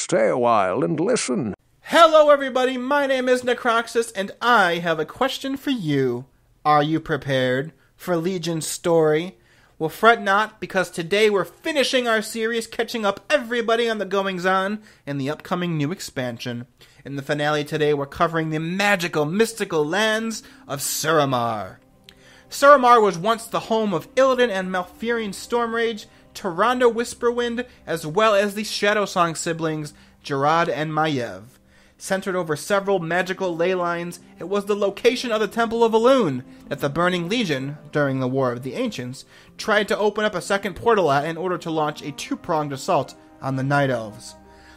stay a while and listen. Hello everybody, my name is Necroxis, and I have a question for you. Are you prepared for Legion's story? Well, fret not, because today we're finishing our series, catching up everybody on the goings-on in the upcoming new expansion. In the finale today, we're covering the magical, mystical lands of Suramar. Suramar was once the home of Illidan and Malfurion Stormrage, Tyrande Whisperwind, as well as the Shadowsong siblings, Gerard and Maiev. Centered over several magical ley lines, it was the location of the Temple of Elune that the Burning Legion, during the War of the Ancients, tried to open up a second portal at in order to launch a two-pronged assault on the Night Elves.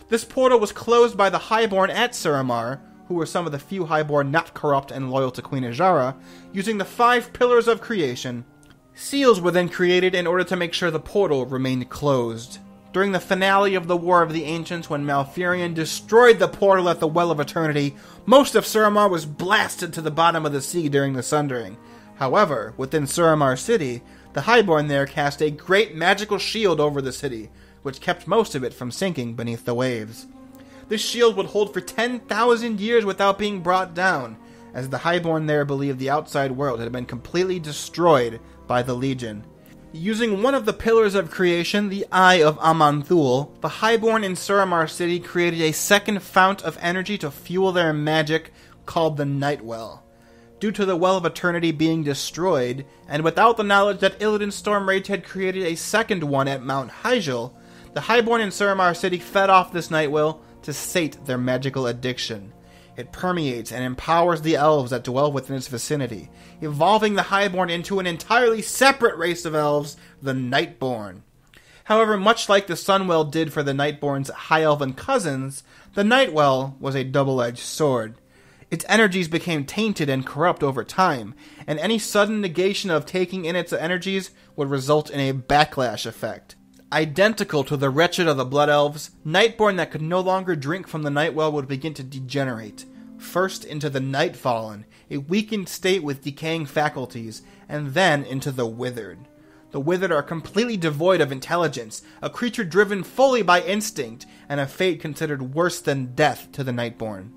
This portal was closed by the Highborn at Suramar, who were some of the few Highborn not corrupt and loyal to Queen Azshara, using the 5 Pillars of Creation. Seals were then created in order to make sure the portal remained closed. During the finale of the War of the Ancients, when Malfurion destroyed the portal at the Well of Eternity, most of Suramar was blasted to the bottom of the sea during the Sundering. However, within Suramar City, the Highborn there cast a great magical shield over the city, which kept most of it from sinking beneath the waves. This shield would hold for 10,000 years without being brought down, as the Highborn there believed the outside world had been completely destroyed by the Legion. Using one of the Pillars of Creation, the Eye of Aman'Thul, the Highborn in Suramar City created a second fount of energy to fuel their magic, called the Night Well. Due to the Well of Eternity being destroyed, and without the knowledge that Illidan Stormrage had created a second one at Mount Hyjal, the Highborn in Suramar City fed off this Night Well to sate their magical addiction. It permeates and empowers the elves that dwell within its vicinity, evolving the Highborn into an entirely separate race of elves, the Nightborn. However, much like the Sunwell did for the Nightborn's High Elven cousins, the Nightwell was a double-edged sword. Its energies became tainted and corrupt over time, and any sudden negation of taking in its energies would result in a backlash effect. Identical to the wretched of the Blood Elves, Nightborn that could no longer drink from the Nightwell would begin to degenerate. First into the Nightfallen, a weakened state with decaying faculties, and then into the Withered. The Withered are completely devoid of intelligence, a creature driven fully by instinct, and a fate considered worse than death to the Nightborn.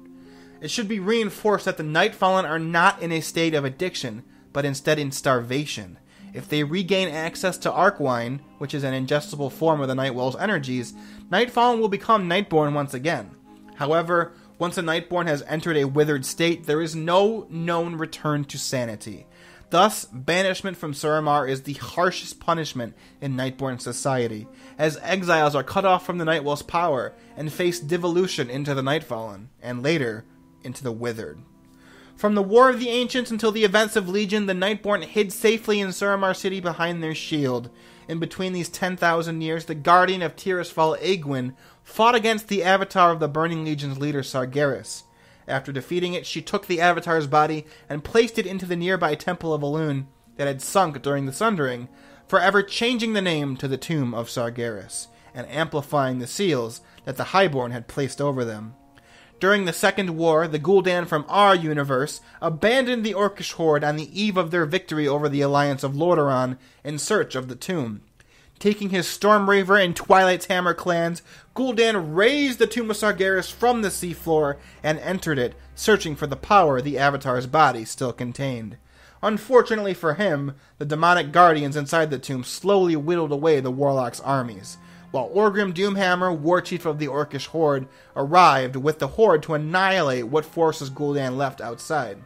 It should be reinforced that the Nightfallen are not in a state of addiction, but instead in starvation. If they regain access to Arkwine, which is an ingestible form of the Nightwell's energies, Nightfallen will become Nightborn once again. However, once a Nightborn has entered a withered state, there is no known return to sanity. Thus, banishment from Suramar is the harshest punishment in Nightborn society, as exiles are cut off from the Nightwell's power and face devolution into the Nightfallen, and later, into the Withered. From the War of the Ancients until the events of Legion, the Nightborn hid safely in Suramar City behind their shield. In between these 10,000 years, the Guardian of Tirisfal, Egwene, fought against the avatar of the Burning Legion's leader, Sargeras. After defeating it, she took the avatar's body and placed it into the nearby Temple of Elune that had sunk during the Sundering, forever changing the name to the Tomb of Sargeras, and amplifying the seals that the Highborn had placed over them. During the Second War, the Gul'dan from our universe abandoned the Orcish horde on the eve of their victory over the alliance of Lordaeron in search of the tomb. Taking his Stormraver and Twilight's Hammer clans, Gul'dan raised the Tomb of Sargeras from the seafloor and entered it, searching for the power the Avatar's body still contained. Unfortunately for him, the demonic guardians inside the tomb slowly whittled away the Warlock's armies, while Orgrim Doomhammer, war chief of the Orcish horde, arrived with the horde to annihilate what forces Gul'dan left outside.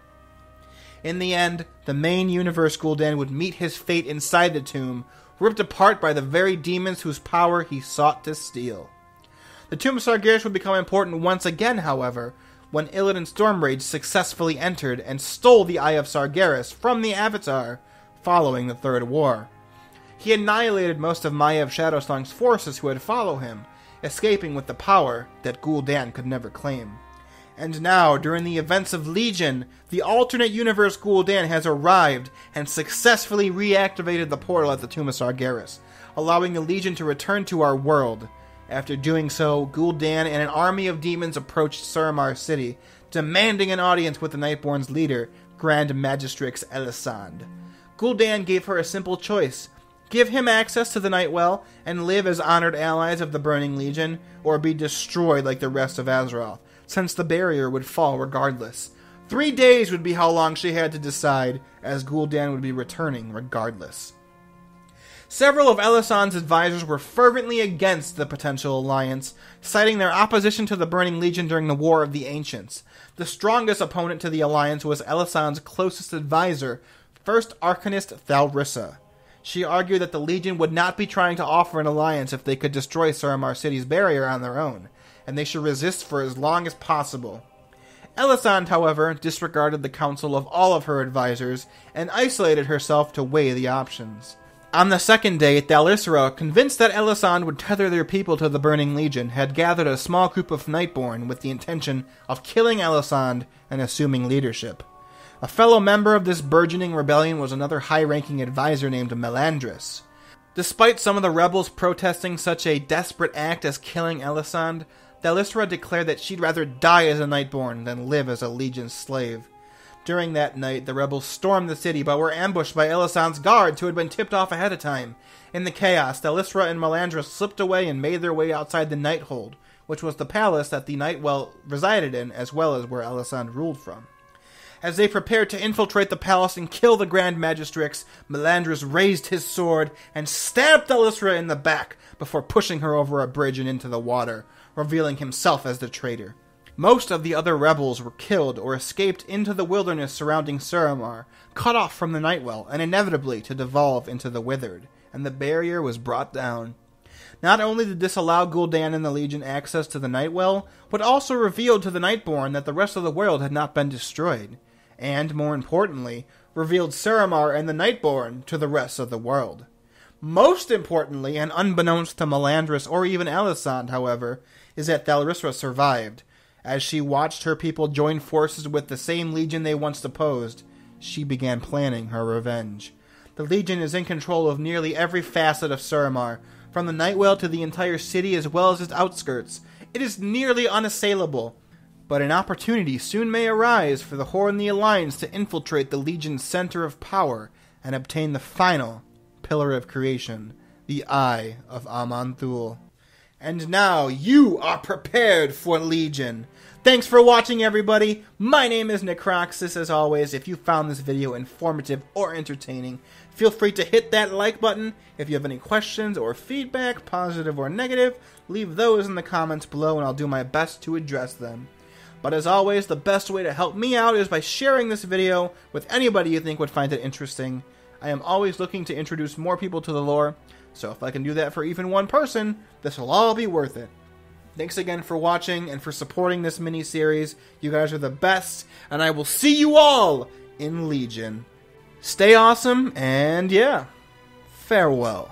In the end, the main universe Gul'dan would meet his fate inside the tomb, ripped apart by the very demons whose power he sought to steal. The Tomb of Sargeras would become important once again, however, when Illidan Stormrage successfully entered and stole the Eye of Sargeras from the Avatar following the Third War. He annihilated most of Maiev Shadowsong's forces who had followed him, escaping with the power that Gul'dan could never claim. And now, during the events of Legion, the alternate universe Gul'dan has arrived and successfully reactivated the portal at the Tomb of Sargeras, allowing the Legion to return to our world. After doing so, Gul'dan and an army of demons approached Suramar City, demanding an audience with the Nightborn's leader, Grand Magistrix Elisande. Gul'dan gave her a simple choice: Give him access to the Nightwell and live as honored allies of the Burning Legion, or be destroyed like the rest of Azeroth, since the barrier would fall regardless. 3 days would be how long she had to decide, as Gul'dan would be returning regardless. Several of Elisand's advisors were fervently against the potential alliance, citing their opposition to the Burning Legion during the War of the Ancients. The strongest opponent to the alliance was Elisand's closest advisor, First Arcanist Thalrissa. She argued that the Legion would not be trying to offer an alliance if they could destroy Suramar City's barrier on their own, and they should resist for as long as possible. Elisand, however, disregarded the counsel of all of her advisors and isolated herself to weigh the options. On the second day, Thalrissa, convinced that Elisand would tether their people to the Burning Legion, had gathered a small group of Nightborn with the intention of killing Elisand and assuming leadership. A fellow member of this burgeoning rebellion was another high-ranking advisor named Melandris. Despite some of the rebels protesting such a desperate act as killing Elisand, Thalrissa declared that she'd rather die as a Nightborn than live as a Legion's slave. During that night, the rebels stormed the city but were ambushed by Elisand's guards who had been tipped off ahead of time. In the chaos, Thalrissa and Melandris slipped away and made their way outside the Nighthold, which was the palace that the Nightwell resided in, as well as where Elisand ruled from. As they prepared to infiltrate the palace and kill the Grand Magistrix, Melandris raised his sword and stabbed Thalrissa in the back before pushing her over a bridge and into the water, revealing himself as the traitor. Most of the other rebels were killed or escaped into the wilderness surrounding Suramar, cut off from the Nightwell, and inevitably to devolve into the Withered, and the barrier was brought down. Not only did this allow Gul'dan and the Legion access to the Nightwell, but also revealed to the Nightborn that the rest of the world had not been destroyed, and, more importantly, revealed Suramar and the Nightborn to the rest of the world. Most importantly, and unbeknownst to Melandris or even Elisand, however, is that Thalrissa survived. As she watched her people join forces with the same Legion they once opposed, she began planning her revenge. The Legion is in control of nearly every facet of Suramar, from the Nightwell to the entire city as well as its outskirts. It is nearly unassailable, but an opportunity soon may arise for the Horde and the Alliance to infiltrate the Legion's center of power and obtain the final Pillar of Creation, the Eye of Aman'Thul. And now you are prepared for Legion. Thanks for watching, everybody. My name is Necroxis. As always, if you found this video informative or entertaining, feel free to hit that like button. If you have any questions or feedback, positive or negative, leave those in the comments below and I'll do my best to address them. But as always, the best way to help me out is by sharing this video with anybody you think would find it interesting. I am always looking to introduce more people to the lore, so if I can do that for even one person, this will all be worth it. Thanks again for watching and for supporting this mini-series. You guys are the best, and I will see you all in Legion. Stay awesome, and yeah, farewell.